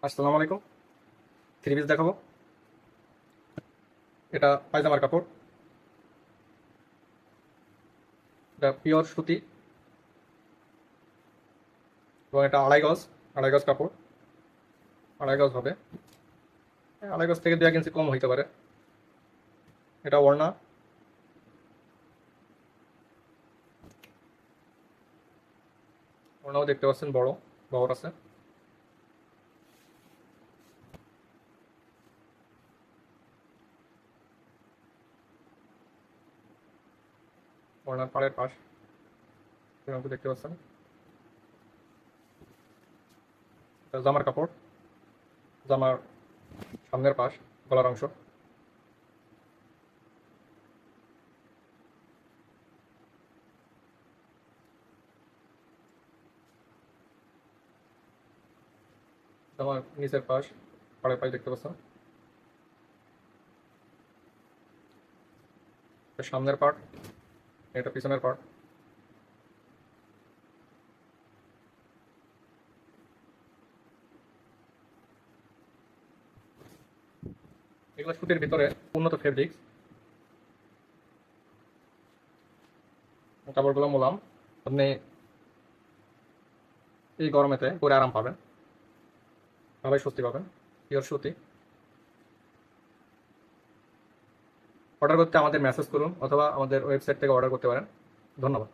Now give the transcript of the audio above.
আসসালামু আলাইকুম। Three piece দেখাবো। এটা পায়জামার কাপড়। এটা পিওর সুতি এবং এটা আড়াই গজ কাপড়। আড়াই গজ হবে, আড়াই গজ থেকে 2-1 ইঞ্চি কম হইতে পারে। এটা ওড়না। ওড়নাও দেখতে পাচ্ছেন, বড় বহর আছে। ওড়নার পাড়ের পাশ এরকম দেখতে পাচ্ছেন। এটা জামার কাপড়। জামার সামনের পাশ, গলার অংশ। জামার নিচের পাশ, পাড়ের পাশ দেখতে পাচ্ছেন। এটা সামনের পার্ট, এটা পিছনের পার্ট। এগুলো সুতির ভিতরে উন্নত ফেব্রিক্স। কাপড়গুলো মোলাম। আপনি এই গরমেতে পরে আরাম পাবেন, ভালোই স্বস্তি পাবেন। পিওর সুতি। অর্ডার করতে আমাদের মেসেজ করুন অথবা আমাদের ওয়েবসাইট থেকে অর্ডার করতে পারেন। ধন্যবাদ।